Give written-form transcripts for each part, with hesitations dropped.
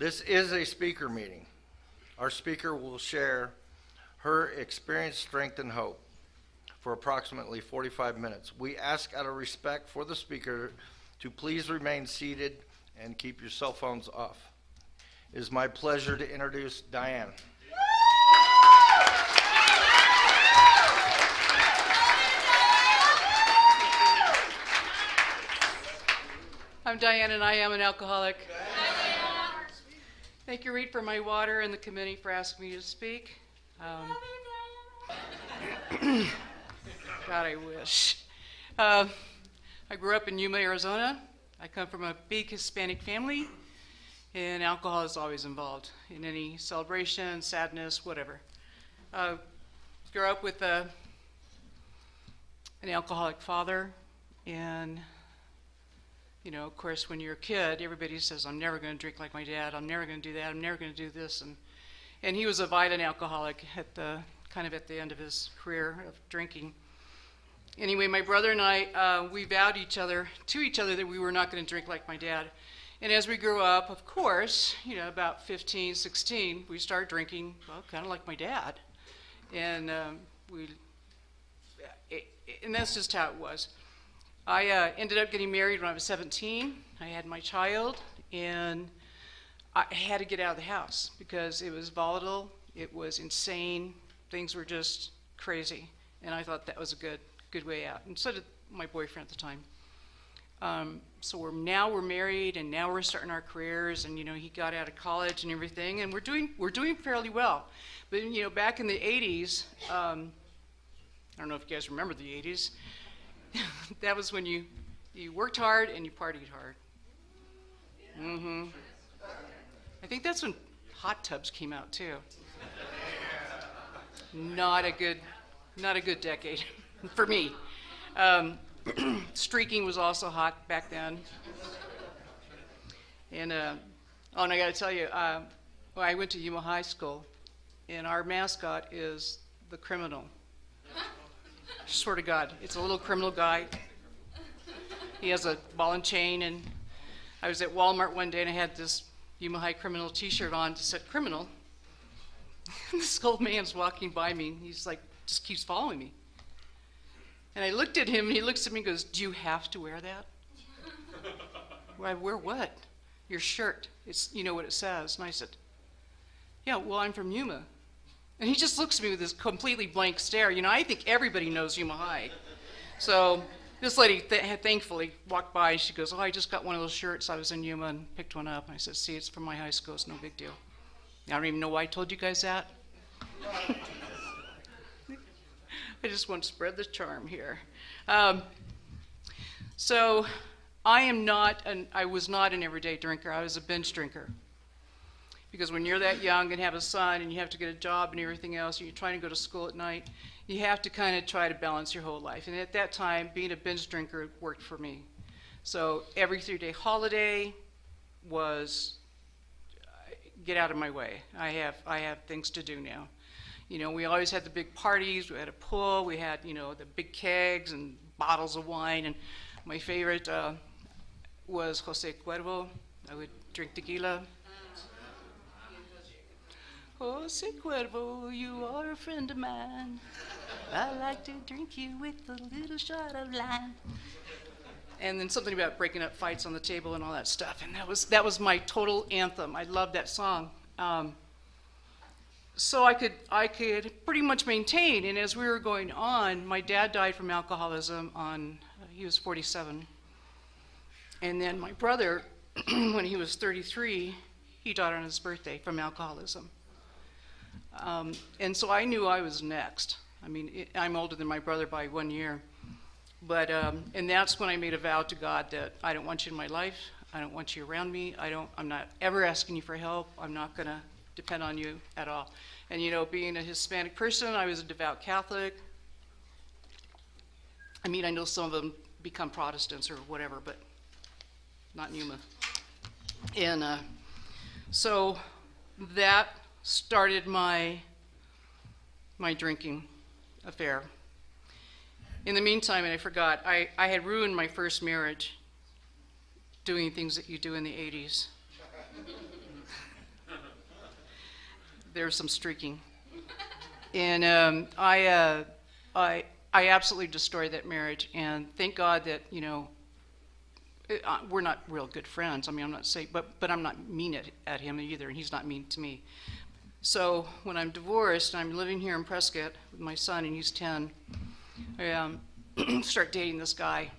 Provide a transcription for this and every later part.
This is a speaker meeting. Our speaker will share her experience, strength, and hope for approximately 45 minutes. We ask out of respect for the speaker to please remain seated and keep your cell phones off. It is my pleasure to introduce Diane. I'm Diane, and I am an alcoholic. Thank you, Reed, for my water, and the committee for asking me to speak. God, I wish. I grew up in Yuma, Arizona. I come from a big Hispanic family, and alcohol is always involved in any celebration, sadness, whatever. Grew up with an alcoholic father, and you know, of course, when you're a kid, everybody says, I'm never going to drink like my dad, I'm never going to do that, I'm never going to do this. And he was a violent alcoholic at the end of his career of drinking. Anyway, my brother and I, we vowed to each other that we were not going to drink like my dad. And as we grew up, of course, you know, about 15, 16, we started drinking, well, kind of like my dad. And and that's just how it was. I ended up getting married when I was 17. I had my child, and I had to get out of the house because it was volatile, it was insane, things were just crazy, and I thought that was a good way out, and so did my boyfriend at the time. So we're married, and now we're starting our careers, and you know, he got out of college and everything, and we're doing fairly well. But you know, back in the 80s, I don't know if you guys remember the 80s. That was when you worked hard and you partied hard. I think that's when hot tubs came out too. Not a good decade for me. Streaking was also hot back then. And and I got to tell you, I went to Yuma High School, and our mascot is the criminal. Swear to God, it's a little criminal guy. He has a ball and chain, and I was at Walmart one day and I had this Yuma High criminal t-shirt on that said criminal. And this old man's walking by me, and he's like, just keeps following me. And I looked at him, and he looks at me and goes, do you have to wear that? Well, I wear what? Your shirt. It's, you know what it says. And I said, yeah, well, I'm from Yuma. And he just looks at me with this completely blank stare. You know, I think everybody knows Yuma High. So this lady thankfully walked by. She goes, oh, I just got one of those shirts. I was in Yuma and picked one up. And I said, see, it's from my high school. It's no big deal. I don't even know why I told you guys that. I just want to spread the charm here. So I was not an everyday drinker. I was a binge drinker. Because when you're that young and have a son and you have to get a job and everything else, and you're trying to go to school at night, you have to kind of try to balance your whole life. And at that time, being a binge drinker worked for me. So every 3-day holiday was get out of my way. I have things to do now. You know, we always had the big parties. We had a pool. We had, you know, the big kegs and bottles of wine. And my favorite was Jose Cuervo. I would drink tequila. Jose Cuervo, you are a friend of mine. I like to drink you with a little shot of lime. And then something about breaking up fights on the table and all that stuff. And that was my total anthem. I loved that song. So I could pretty much maintain. And as we were going on, my dad died from alcoholism he was 47. And then my brother, when he was 33, he died on his birthday from alcoholism. And so I knew I was next. I mean, I'm older than my brother by 1 year. But, and that's when I made a vow to God that I don't want you in my life. I don't want you around me. I'm not ever asking you for help. I'm not going to depend on you at all. And, you know, being a Hispanic person, I was a devout Catholic. I mean, I know some of them become Protestants or whatever, but not in Yuma. And so that started my drinking affair. In the meantime, and I forgot, I had ruined my first marriage doing things that you do in the 80s. there's some streaking. And I absolutely destroyed that marriage. And thank God that, we're not real good friends. I mean, I'm not saying, but I'm not mean at him either, and he's not mean to me. So when I'm divorced and I'm living here in Prescott with my son, and he's 10, I start dating this guy.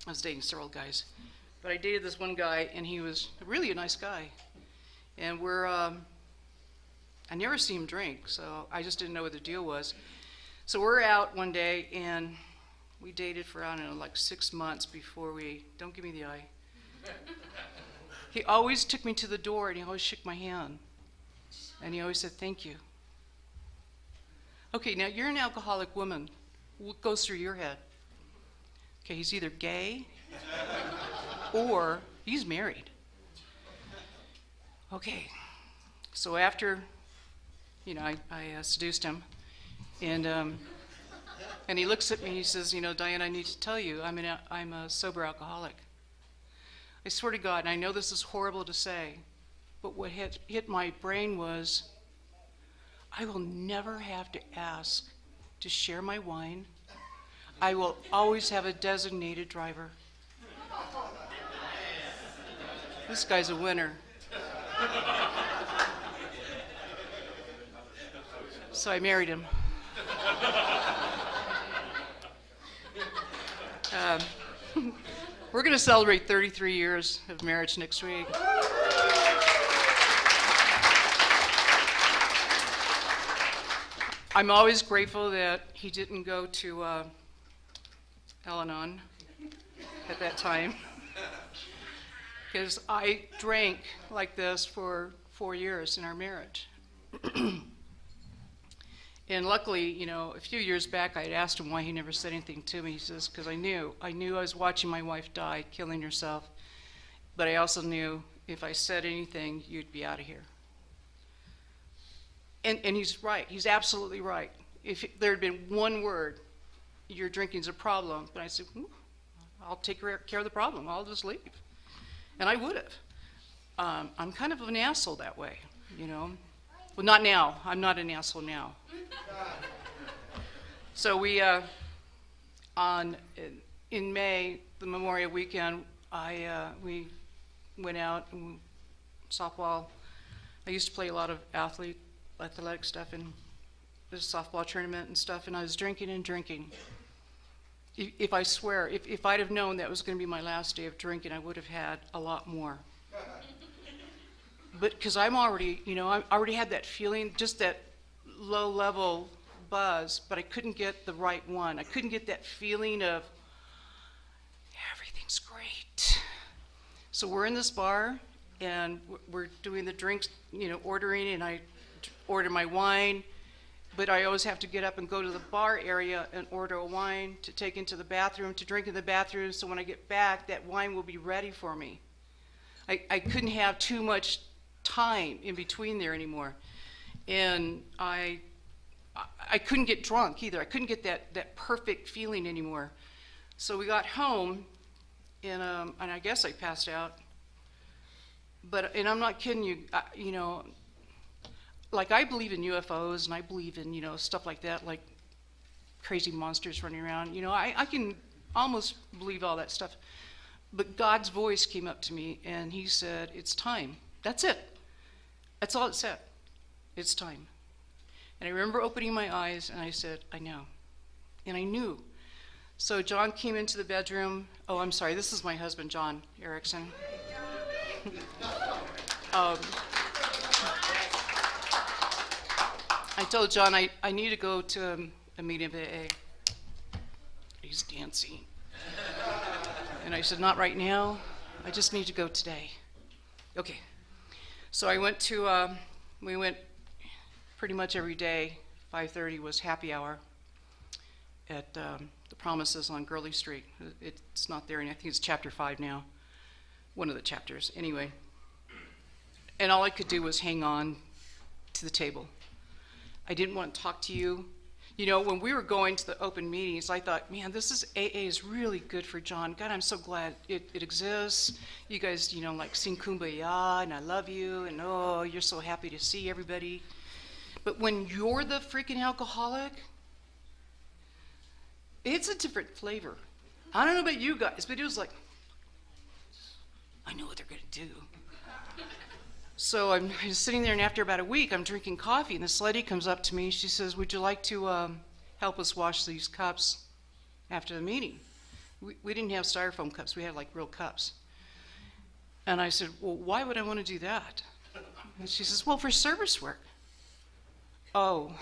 I was dating several guys, but I dated this one guy, and he was really a nice guy. And I never seen him drink, so I just didn't know what the deal was. So we're out one day, and we dated for, I don't know, like 6 months before don't give me the eye. He always took me to the door, and he always shook my hand. And he always said, thank you. Okay, now you're an alcoholic woman. What goes through your head? Okay, he's either gay or he's married. Okay, so after, I seduced him, and he looks at me and he says, Diane, I need to tell you, I'm a sober alcoholic. I swear to God, and I know this is horrible to say, but what hit my brain was, I will never have to ask to share my wine. I will always have a designated driver. This guy's a winner. So I married him. We're going to celebrate 33 years of marriage next week. I'm always grateful that he didn't go to Al-Anon at that time, because I drank like this for 4 years in our marriage. And luckily, a few years back, I had asked him why he never said anything to me. He says, because I knew I was watching my wife die, killing herself, but I also knew if I said anything, you'd be out of here. And he's right. He's absolutely right. If there had been one word, your drinking's a problem, but I said, I'll take care of the problem. I'll just leave. And I would have. I'm kind of an asshole that way, Well, not now. I'm not an asshole now. So we, in May, the Memorial Weekend, we went out and softball. I used to play a lot of athletic stuff and this softball tournament and stuff, and I was drinking and drinking. If I swear, if I'd have known that was going to be my last day of drinking, I would have had a lot more. But because I'm already, I already had that feeling, just that low-level buzz, but I couldn't get the right one. I couldn't get that feeling of everything's great. So we're in this bar, and we're doing the drinks, ordering, and I order my wine, but I always have to get up and go to the bar area and order a wine to take into the bathroom, to drink in the bathroom, so when I get back, that wine will be ready for me. I couldn't have too much time in between there anymore. And I couldn't get drunk either. I couldn't get that perfect feeling anymore. So we got home, and I guess I passed out. And I'm not kidding you, like I believe in UFOs, and I believe in, stuff like that, like crazy monsters running around. I can almost believe all that stuff. But God's voice came up to me, and he said, it's time. That's it. That's all it said. It's time. And I remember opening my eyes, and I said, I know. And I knew. So John came into the bedroom. Oh, I'm sorry. This is my husband, John Erickson. I told John I need to go to a meeting of AA. He's dancing. And I said, not right now. I just need to go today. Okay. So I went to, we went pretty much every day. 5:30 was happy hour at the Promises on Gurley Street. It's not there, and I think it's chapter 5 now. One of the chapters, anyway. And all I could do was hang on to the table. I didn't want to talk to you. You know, when we were going to the open meetings, I thought, man, this is AA is really good for John. God, I'm so glad it exists. You guys, you know, like sing Kumbaya, and I love you, and oh, you're so happy to see everybody. But when you're the freaking alcoholic, it's a different flavor. I don't know about you guys, but it was like, I know what they're going to do. So I'm sitting there, and after about a week, I'm drinking coffee, and this lady comes up to me. She says, would you like to help us wash these cups after the meeting? We didn't have styrofoam cups. We had like real cups. And I said, well, why would I want to do that? And she says, well, for service work. Oh.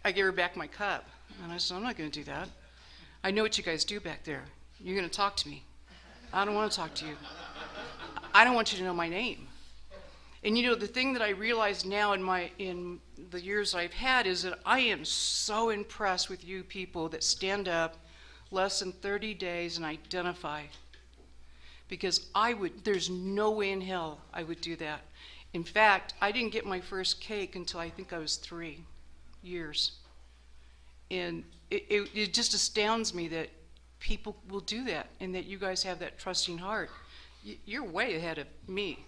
I gave her back my cup. And I said, I'm not going to do that. I know what you guys do back there. You're going to talk to me. I don't want to talk to you. I don't want you to know my name. And you know, the thing that I realize now in the years I've had is that I am so impressed with you people that stand up less than 30 days and identify. Because there's no way in hell I would do that. In fact, I didn't get my first cake until I think I was 3 years. And it just astounds me that people will do that and that you guys have that trusting heart. You're way ahead of me.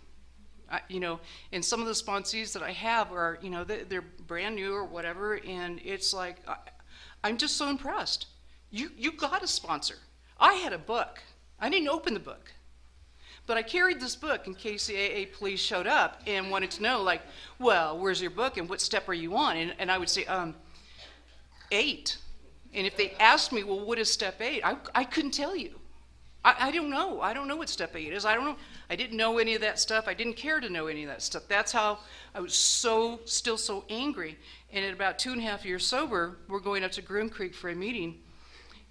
You know, and some of the sponsees that I have are, you know, they're brand new or whatever, and it's like, I'm just so impressed. You got a sponsor. I had a book. I didn't open the book. But I carried this book in case the AA police showed up and wanted to know, like, well, where's your book and what step are you on? And I would say, 8. And if they asked me, well, what is step 8? I couldn't tell you. I don't know. I don't know what step 8 is. I don't know. I didn't know any of that stuff. I didn't care to know any of that stuff. That's how I was still so angry. And at about 2.5 years sober, we're going up to Groom Creek for a meeting.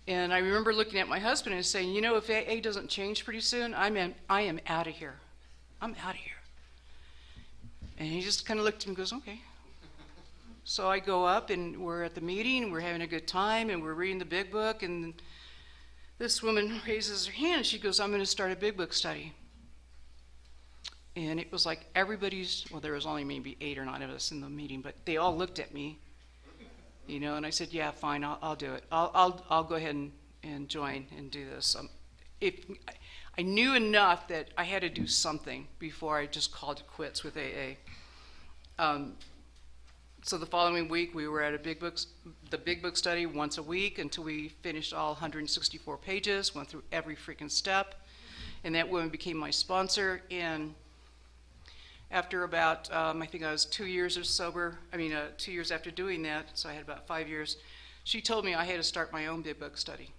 And I remember looking at my husband and saying, you know, if AA doesn't change pretty soon, I am out of here. I'm out of here. And he just kind of looked at me and goes, okay. So I go up, and we're at the meeting, and we're having a good time, and we're reading the big book, and this woman raises her hand, and she goes, I'm going to start a big book study. And it was like well, there was only maybe 8 or 9 of us in the meeting, but they all looked at me, you know, and I said, yeah, fine, I'll do it. I'll go ahead and join and do this. I knew enough that I had to do something before I just called it quits with AA. So the following week, we were at the big book study once a week until we finished all 164 pages, went through every freaking step, and that woman became my sponsor. And after about, I think I was 2 years or sober, 2 years after doing that, so I had about 5 years, she told me I had to start my own big book study.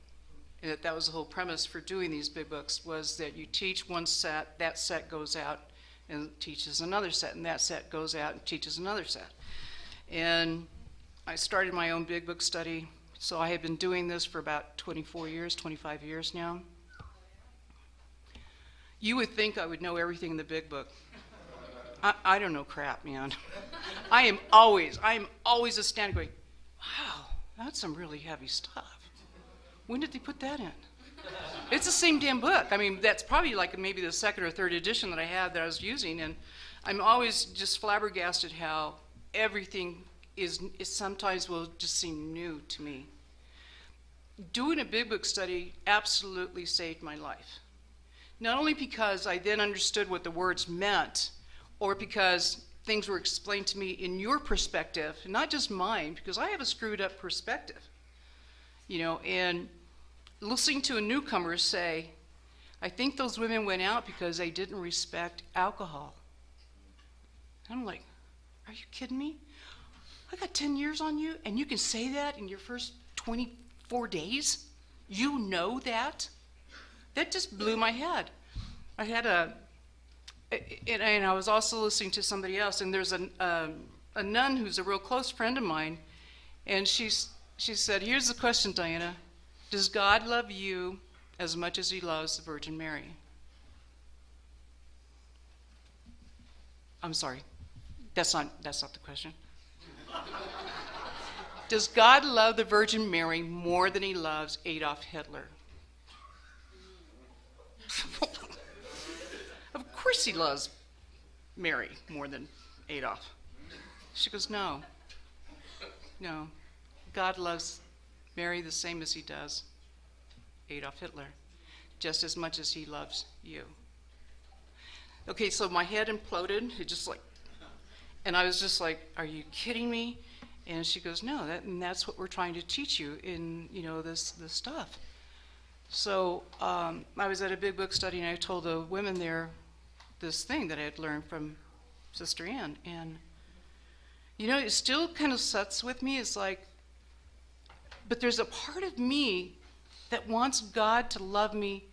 And that was the whole premise for doing these big books, was that you teach one set, that set goes out and teaches another set, and that set goes out and teaches another set. And I started my own big book study, so I have been doing this for about 25 years now. You would think I would know everything in the big book. I don't know crap, man. I am always astounded going, wow, that's some really heavy stuff. When did they put that in? It's the same damn book. I mean, that's probably like maybe the 2nd or 3rd edition that I had that I was using, and I'm always just flabbergasted how everything is sometimes will just seem new to me. Doing a big book study absolutely saved my life. Not only because I then understood what the words meant, or because things were explained to me in your perspective, not just mine, because I have a screwed up perspective. You know, and listening to a newcomer say, I think those women went out because they didn't respect alcohol. And I'm like, are you kidding me? I got 10 years on you, and you can say that in your first 24 days? You know that? That just blew my head. I had and I was also listening to somebody else, and there's a nun who's a real close friend of mine, and she said, here's the question, Diana. Does God love you as much as he loves the Virgin Mary? I'm sorry. That's not the question. Does God love the Virgin Mary more than he loves Adolf Hitler? Of course he loves Mary more than Adolf. She goes, no. God loves Mary the same as he does Adolf Hitler, just as much as he loves you. Okay, so my head imploded. It just like, and I was just like, are you kidding me? And she goes, no, and that's what we're trying to teach you in, this stuff. So I was at a big book study, and I told the women there this thing that I had learned from Sister Ann. And, it still kind of sets with me. It's like, but there's a part of me that wants God to love me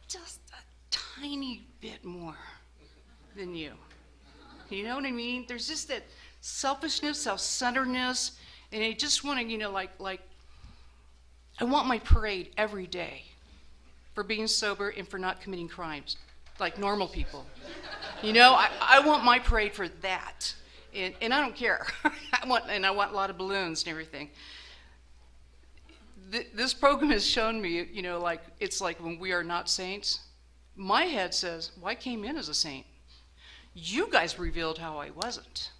just a tiny bit more than you. You know what I mean? There's just that selfishness, self-centeredness, and I just want to, like I want my parade every day for being sober and for not committing crimes like normal people. I want my parade for that, and I don't care. I want a lot of balloons and everything. This program has shown me, it's like when we are not saints. My head says, well, I came in as a saint. You guys revealed how I wasn't.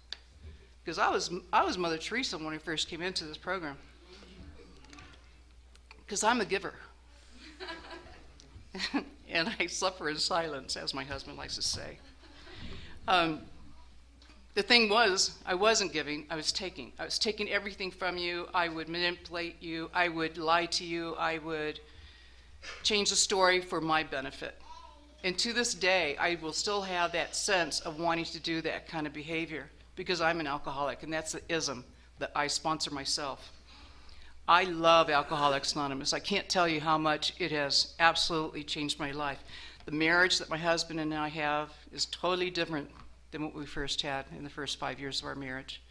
Because I was Mother Teresa when I first came into this program. Because I'm a giver. And I suffer in silence, as my husband likes to say. The thing was, I wasn't giving, I was taking. I was taking everything from you. I would manipulate you. I would lie to you. I would change the story for my benefit. And to this day, I will still have that sense of wanting to do that kind of behavior because I'm an alcoholic, and that's the ism that I sponsor myself. I love Alcoholics Anonymous. I can't tell you how much it has absolutely changed my life. The marriage that my husband and I have is totally different than what we first had in the first 5 years of our marriage.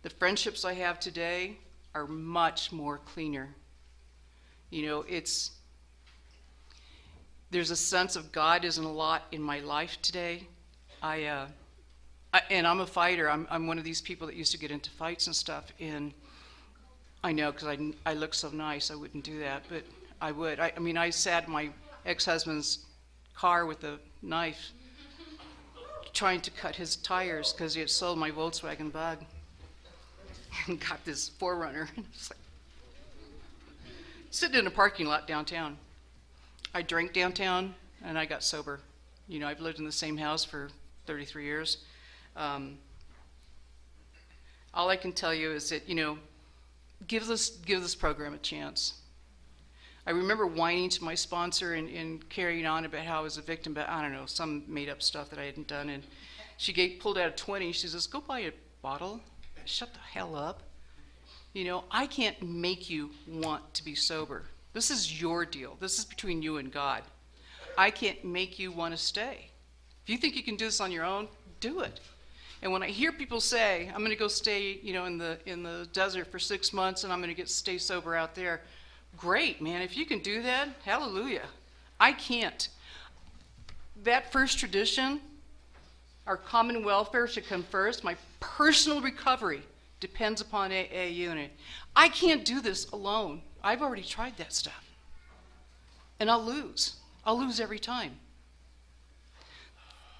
The friendships I have today are much more cleaner. There's a sense of God isn't a lot in my life today. And I'm a fighter. I'm one of these people that used to get into fights and stuff. And I know, because I look so nice, I wouldn't do that, but I would. I sat in my ex-husband's car with a knife trying to cut his tires because he had sold my Volkswagen Bug and got this 4Runner. And I was like, sitting in a parking lot downtown. I drank downtown, and I got sober. I've lived in the same house for 33 years. All I can tell you is that, give this program a chance. I remember whining to my sponsor and carrying on about how I was a victim, but I don't know, some made-up stuff that I hadn't done. And she pulled out a 20. She says, go buy a bottle. Shut the hell up. I can't make you want to be sober. This is your deal. This is between you and God. I can't make you want to stay. If you think you can do this on your own, do it. And when I hear people say, I'm going to go stay, in the desert for 6 months and I'm going to stay sober out there, great, man. If you can do that, hallelujah. I can't. That first tradition, our common welfare should come first. My personal recovery depends upon AA unit. I can't do this alone. I've already tried that stuff. And I'll lose. I'll lose every time.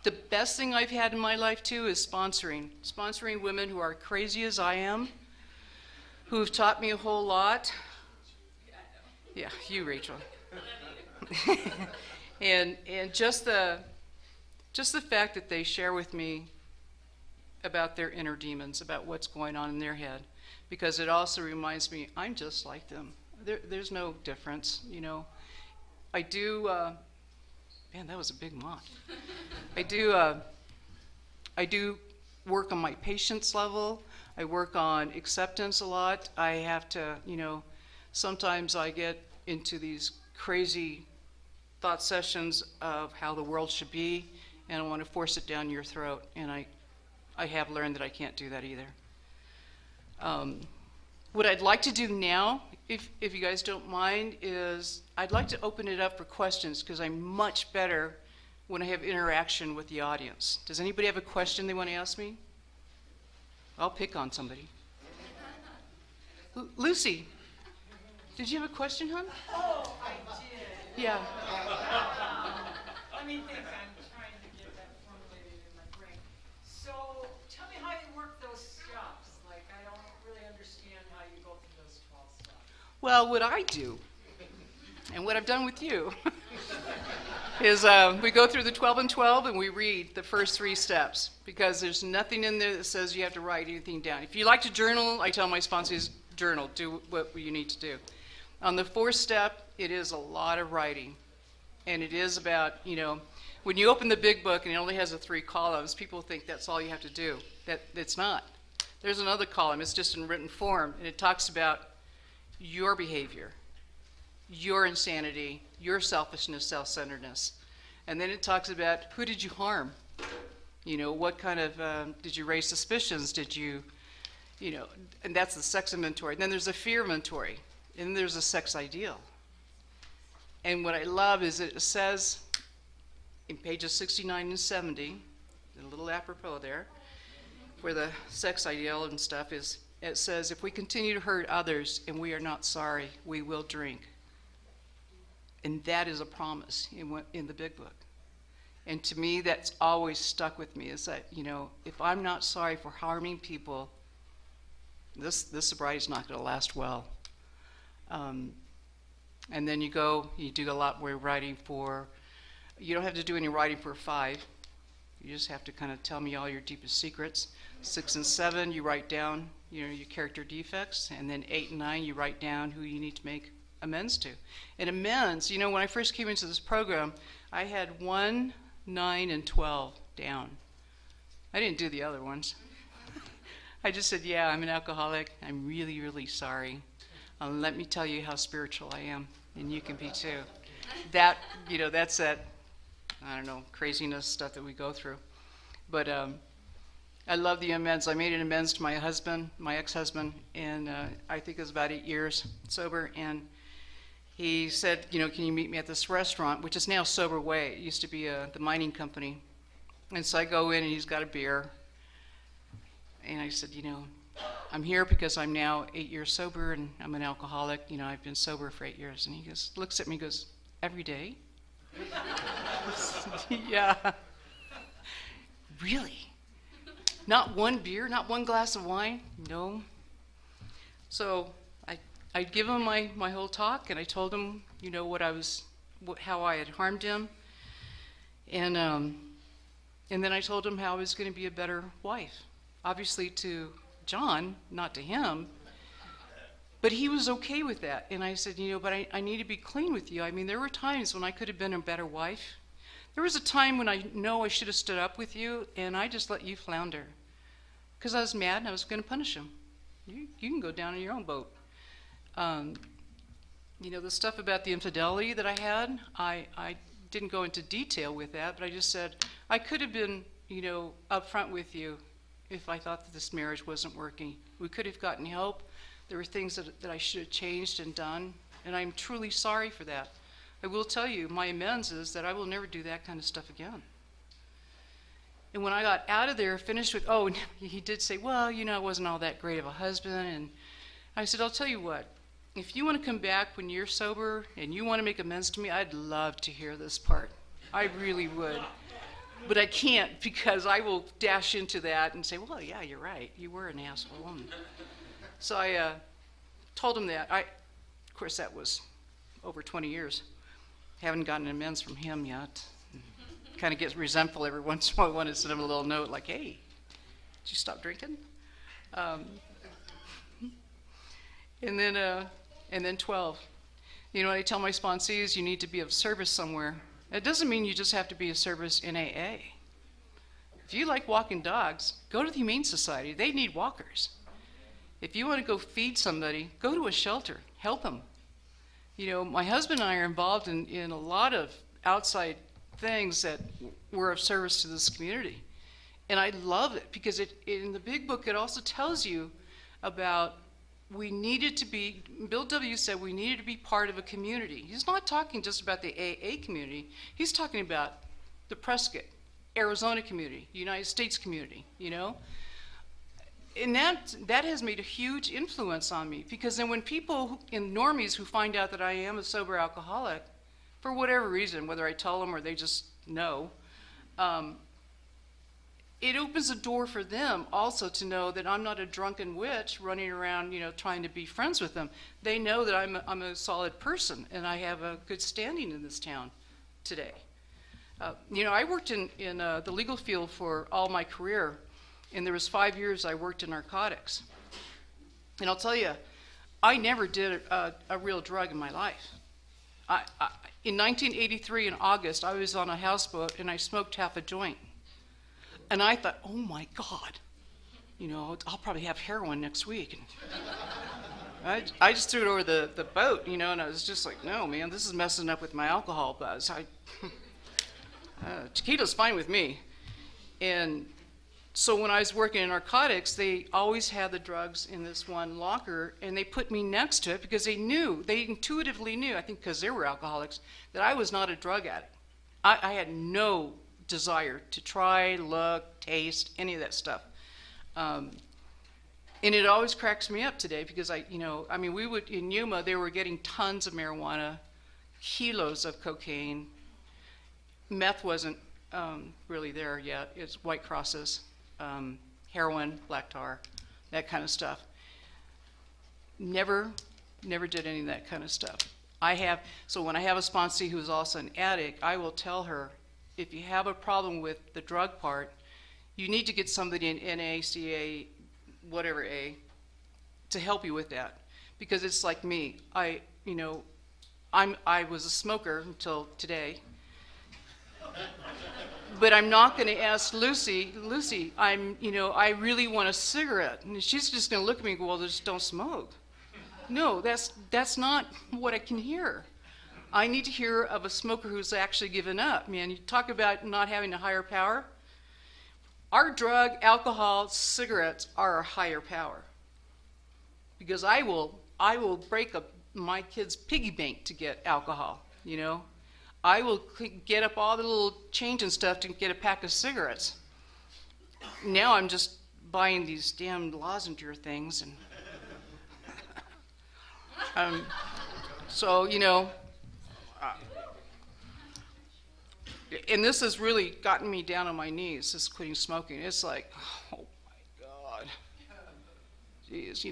The best thing I've had in my life, too, is sponsoring women who are crazy as I am, who have taught me a whole lot. Yeah, you, Rachel. and just the fact that they share with me about their inner demons, about what's going on in their head, because it also reminds me I'm just like them. There's no difference, I do. Man, that was a big moth. I do work on my patience level. I work on acceptance a lot. I have to, sometimes I get into these crazy thought sessions of how the world should be, and I want to force it down your throat. And I have learned that I can't do that either. What I'd like to do now, if you guys don't mind, is I'd like to open it up for questions because I'm much better when I have interaction with the audience. Does anybody have a question they want to ask me? I'll pick on somebody. Lucy, did you have a question, hon? Oh, I did. Yeah. Let me think. I'm trying to get that formulated in my brain. So, tell me how you work those steps. Like, I don't really understand how you go Well, what I do, and what I've done with you, is we go through the 12 and 12 and we read the first 3 steps, because there's nothing in there that says you have to write anything down. If you like to journal, I tell my sponsors, journal, do what you need to do. On the 4th step, it is a lot of writing. And it is about, when you open the big book and it only has the 3 columns, people think that's all you have to do. It's not. There's another column, it's just in written form, and it talks about your behavior, your insanity, your selfishness, self-centeredness. And then it talks about who did you harm? What kind of, did you raise suspicions? Did you, and that's the sex inventory. And then there's a fear inventory, and then there's a sex ideal. And what I love is it says in pages 69 and 70, a little apropos there, where the sex ideal and stuff is, it says, if we continue to hurt others and we are not sorry, we will drink. And that is a promise in the big book. And to me, that's always stuck with me, is that, if I'm not sorry for harming people, this sobriety is not going to last well. And then you do a lot more writing you don't have to do any writing for 5. You just have to kind of tell me all your deepest secrets. 6 and 7, you write down, your character defects. And then 8 and 9, you write down who you need to make amends to. And amends, when I first came into this program, I had 1, 9, and 12 down. I didn't do the other ones. I just said, yeah, I'm an alcoholic. I'm really, really sorry. Let me tell you how spiritual I am, and you can be too. That's that, I don't know, craziness stuff that we go through. But I love the amends. I made an amends to my husband, my ex-husband, and I think it was about 8 years sober, and he said, can you meet me at this restaurant, which is now Sober Way. It used to be the mining company. And so I go in, and he's got a beer, and I said, I'm here because I'm now 8 years sober, and I'm an alcoholic. I've been sober for 8 years. And he looks at me and goes, every day? Yeah. Really? Not one beer, not one glass of wine? No. So I give him my whole talk, and I told him, how I had harmed him. And then I told him how I was going to be a better wife. Obviously to John, not to him, but he was okay with that. And I said, but I need to be clean with you. I mean, there were times when I could have been a better wife. There was a time when I know I should have stood up with you, and I just let you flounder. Because I was mad, and I was going to punish him. You can go down in your own boat. The stuff about the infidelity that I had, I didn't go into detail with that, but I just said, I could have been, upfront with you if I thought that this marriage wasn't working. We could have gotten help. There were things that I should have changed and done, and I'm truly sorry for that. I will tell you, my amends is that I will never do that kind of stuff again. And when I got out of there, finished with, he did say, well, I wasn't all that great of a husband. And I said, I'll tell you what, if you want to come back when you're sober and you want to make amends to me, I'd love to hear this part. I really would. But I can't, because I will dash into that and say, well, yeah, you're right. You were an asshole. And so I told him that. Of course, that was over 20 years. Haven't gotten an amends from him yet. Kind of gets resentful every once in a while. I want to send him a little note like, hey, did you stop drinking? And then 12. I tell my sponsees, you need to be of service somewhere. It doesn't mean you just have to be of service in AA. If you like walking dogs, go to the Humane Society. They need walkers. If you want to go feed somebody, go to a shelter. Help them. My husband and I are involved in a lot of outside things that were of service to this community. And I love it because in the big book, it also tells you about Bill W. said we needed to be part of a community. He's not talking just about the AA community. He's talking about the Prescott, Arizona community, United States community, And that has made a huge influence on me, because then when people in normies who find out that I am a sober alcoholic, for whatever reason, whether I tell them or they just know, it opens a door for them also to know that I'm not a drunken witch running around, trying to be friends with them. They know that I'm a solid person and I have a good standing in this town today. I worked in the legal field for all my career, and there was 5 years I worked in narcotics. And I'll tell you, I never did a real drug in my life. In 1983, in August, I was on a houseboat and I smoked half a joint. And I thought, oh my God, I'll probably have heroin next week. And I just threw it over the boat, and I was just like, no, man, this is messing up with my alcohol buzz. Tequila's fine with me. And so when I was working in narcotics, they always had the drugs in this one locker, and they put me next to it because they intuitively knew, I think because they were alcoholics, that I was not a drug addict. I had no desire to try, look, taste, any of that stuff. And it always cracks me up today because we would, in Yuma, they were getting tons of marijuana, kilos of cocaine. Meth wasn't really there yet. It's White Crosses, heroin, black tar, that kind of stuff. Never did any of that kind of stuff. So when I have a sponsee who's also an addict, I will tell her, if you have a problem with the drug part, you need to get somebody in NACA, whatever A, to help you with that. Because it's like me. I was a smoker until today. But I'm not going to ask Lucy, I really want a cigarette. And she's just going to look at me and go, well, just don't smoke. No, that's not what I can hear. I need to hear of a smoker who's actually given up. Man, you talk about not having a higher power. Our drug, alcohol, cigarettes are our higher power. Because I will break up my kid's piggy bank to get alcohol, I will get up all the little change and stuff to get a pack of cigarettes. Now I'm just buying these damn lozenge things, and and this has really gotten me down on my knees, this quitting smoking. It's like, oh my God. Jeez,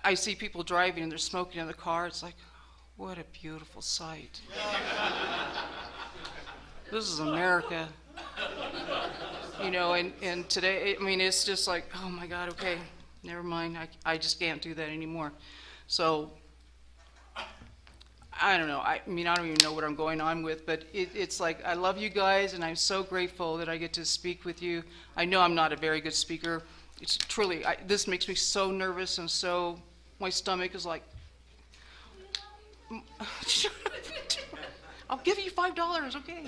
I see people driving and they're smoking in the car. It's like, what a beautiful sight. This is America. And today, it's just like, oh my God, okay, never mind. I just can't do that anymore. So, I don't know. I don't even know what I'm going on with, but it's like, I love you guys, and I'm so grateful that I get to speak with you. I know I'm not a very good speaker. It's truly, this makes me so nervous, and so, my stomach is like, I'll give you $5, okay?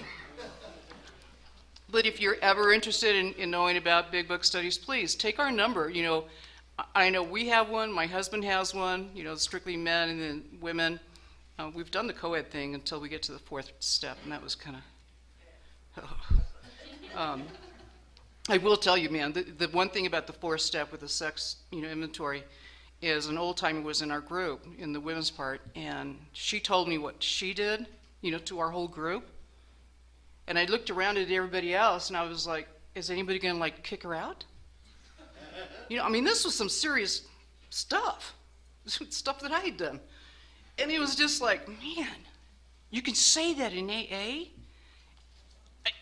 But if you're ever interested in knowing about Big Book Studies, please take our number. I know we have one, my husband has one, strictly men and then women. We've done the co-ed thing until we get to the 4th step, and that was kind of... I will tell you, man, the one thing about the 4th step with the sex inventory is an old-timer was in our group, in the women's part, and she told me what she did, to our whole group. And I looked around at everybody else, and I was like, is anybody going to, kick her out? This was some serious stuff, stuff that I had done. And it was just like, man, you can say that in AA?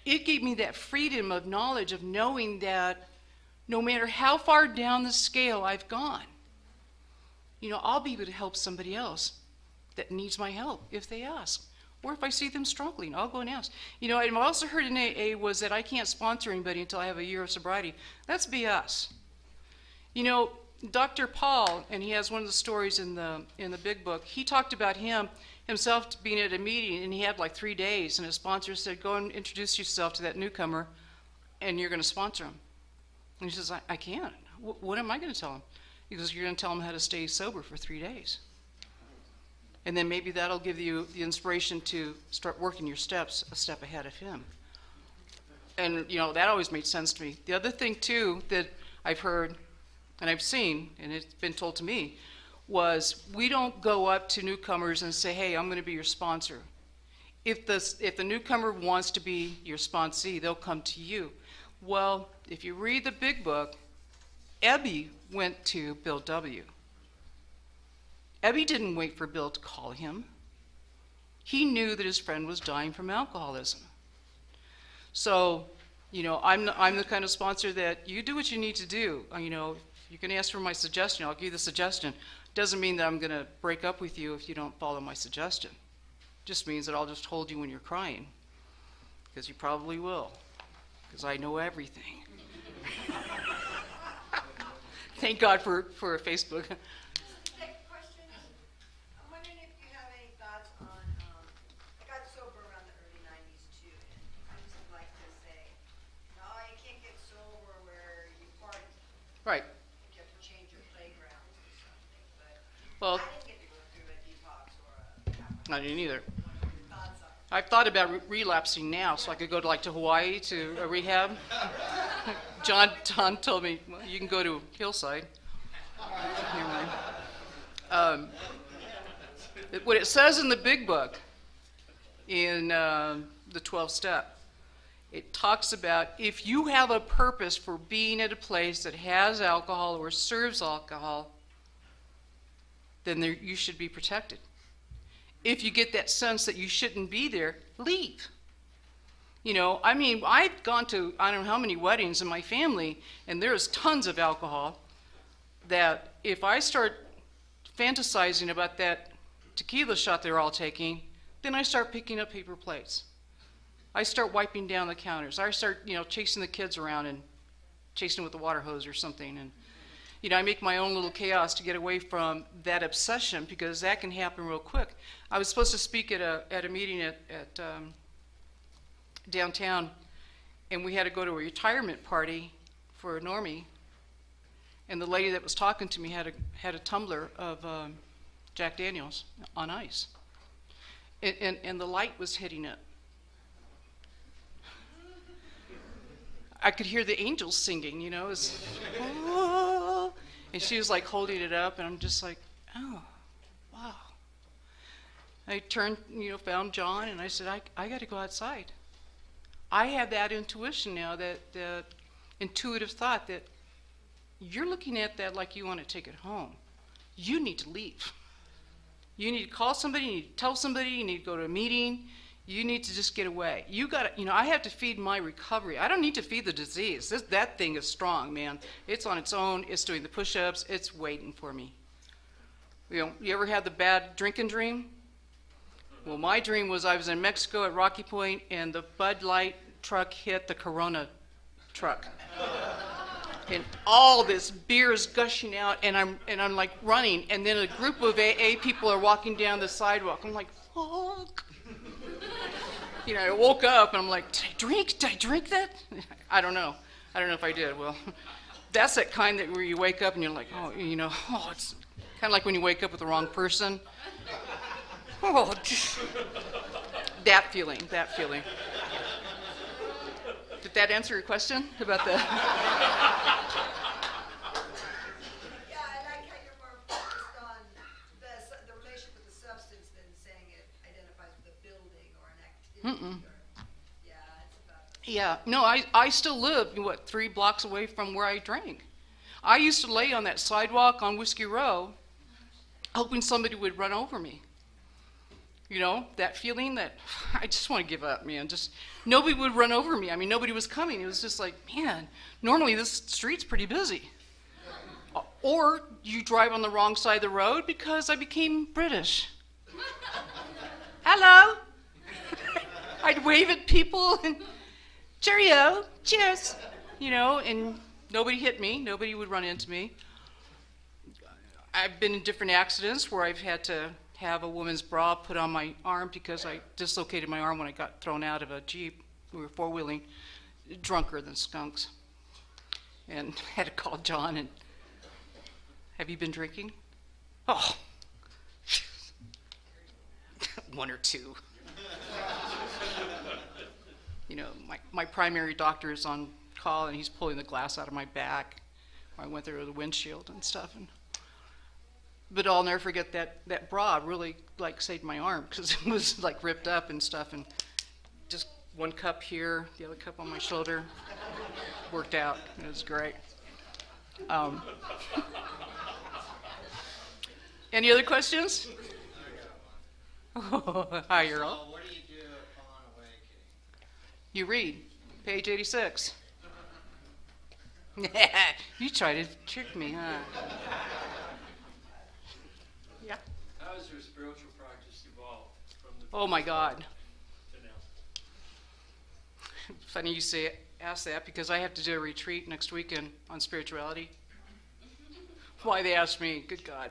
It gave me that freedom of knowledge of knowing that no matter how far down the scale I've gone, I'll be able to help somebody else that needs my help if they ask. Or if I see them struggling, I'll go and ask. I've also heard in AA was that I can't sponsor anybody until I have a year of sobriety. That's BS. Dr. Paul, and he has one of the stories in the big book, he talked about himself being at a meeting, and he had 3 days, and his sponsor said, go and introduce yourself to that newcomer, and you're going to sponsor him. And he says, I can't. What am I going to tell him? He goes, you're going to tell him how to stay sober for 3 days. And then maybe that'll give you the inspiration to start working your steps a step ahead of him. And, that always made sense to me. The other thing, too, that I've heard and I've seen, and it's been told to me, was we don't go up to newcomers and say, hey, I'm going to be your sponsor. If the newcomer wants to be your sponsee, they'll come to you. Well, if you read the big book, Ebby went to Bill W. Ebby didn't wait for Bill to call him. He knew that his friend was dying from alcoholism. So, I'm the kind of sponsor that you do what you need to do. You can ask for my suggestion. I'll give you the suggestion. Doesn't mean that I'm going to break up with you if you don't follow my suggestion. Just means that I'll just hold you when you're crying, because you probably will, because I know everything. Thank God for Facebook. Next question. I'm wondering if you have any thoughts on, I got sober around the early 90s too, and I just like to say, no, you can't get sober where you party. Right. You have to change your playgrounds or something, but Well, I didn't get to go through a detox or a, I didn't either. what your thoughts are. I've thought about relapsing now, so I could go to Hawaii to a rehab. John told me, well, you can go to Hillside. Never mind. What it says in the big book, in the 12 step, it talks about if you have a purpose for being at a place that has alcohol or serves alcohol, then you should be protected. If you get that sense that you shouldn't be there, leave. I've gone to I don't know how many weddings in my family, and there's tons of alcohol, that if I start fantasizing about that tequila shot they're all taking, then I start picking up paper plates. I start wiping down the counters. I start, chasing the kids around and chasing with the water hose or something. And, I make my own little chaos to get away from that obsession, because that can happen real quick. I was supposed to speak at a meeting at downtown, and we had to go to a retirement party for a normie, and the lady that was talking to me had a tumbler of Jack Daniels on ice, and the light was hitting it. I could hear the angels singing, it was, oh, and she was like holding it up, and I'm just like, oh, wow. I turned, found John, and I said, I got to go outside. I have that intuition now, that intuitive thought that you're looking at that like you want to take it home. You need to leave. You need to call somebody, you need to tell somebody, you need to go to a meeting, you need to just get away. I have to feed my recovery. I don't need to feed the disease. That thing is strong, man. It's on its own, it's doing the push-ups, it's waiting for me. You ever had the bad drinking dream? Well, my dream was I was in Mexico at Rocky Point, and the Bud Light truck hit the Corona truck. And all this beer is gushing out, and I'm like running, and then a group of AA people are walking down the sidewalk. I'm like, fuck. I woke up and I'm like, did I drink that? I don't know if I did. Well, that's that kind where you wake up and you're like, it's kind of like when you wake up with the wrong person. Oh, that feeling. Did that answer your question about the? Yeah, I like how you're more focused on the relationship with the substance than saying it identifies with a building or an activity. Yeah, it's about. Yeah, no, I still live, 3 blocks away from where I drank. I used to lay on that sidewalk on Whiskey Row, hoping somebody would run over me. That feeling that I just want to give up, man. Just nobody would run over me. Nobody was coming. It was just like, man, normally this street's pretty busy. Or you drive on the wrong side of the road because I became British. Hello. I'd wave at people and cheerio, cheers, and nobody hit me. Nobody would run into me. I've been in different accidents where I've had to have a woman's bra put on my arm because I dislocated my arm when I got thrown out of a Jeep. We were four-wheeling, drunker than skunks. And had to call John and, have you been drinking? Oh, 1 or 2. My primary doctor is on call and he's pulling the glass out of my back. I went there with a windshield and stuff. But I'll never forget that bra really saved my arm because it was ripped up and stuff, and just one cup here, the other cup on my shoulder. worked out. It was great. Um, any other questions? Hi, Earl. What do you do upon awakening? You read, page 86. You try to trick me, huh? Yeah. How has your spiritual practice evolved from the Oh my God. to now? Funny you ask that because I have to do a retreat next weekend on spirituality. Why they ask me? Good God.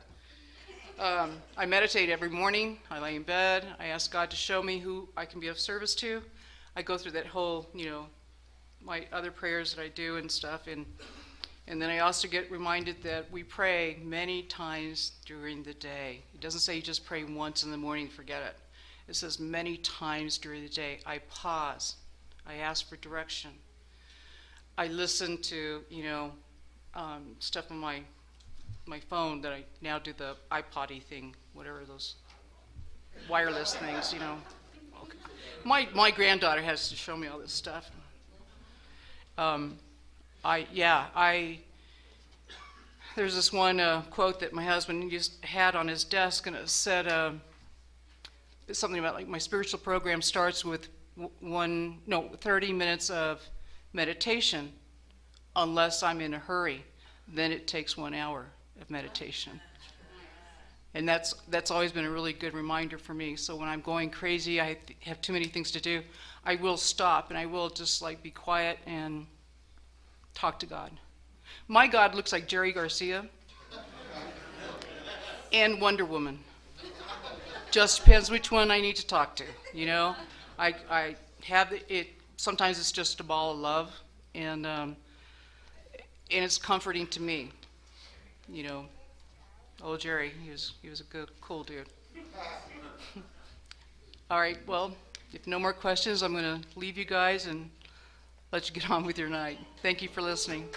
I meditate every morning. I lay in bed. I ask God to show me who I can be of service to. I go through that whole, my other prayers that I do and stuff. And then I also get reminded that we pray many times during the day. It doesn't say you just pray once in the morning, forget it. It says many times during the day. I pause. I ask for direction. I listen to, stuff on my phone that I now do the iPod-y thing, whatever those wireless things, Okay. My granddaughter has to show me all this stuff. There's this one quote that my husband had on his desk, and it said something about like my spiritual program starts with 30 minutes of meditation, unless I'm in a hurry. Then it takes 1 hour of meditation. And that's always been a really good reminder for me. So when I'm going crazy, I have too many things to do, I will stop and I will just like be quiet and talk to God. My God looks like Jerry Garcia and Wonder Woman. Just depends which one I need to talk to, I have it, sometimes it's just a ball of love, and it's comforting to me, Old Jerry, he was a good, cool dude. All right, well, if no more questions, I'm going to leave you guys and let you get on with your night. Thank you for listening.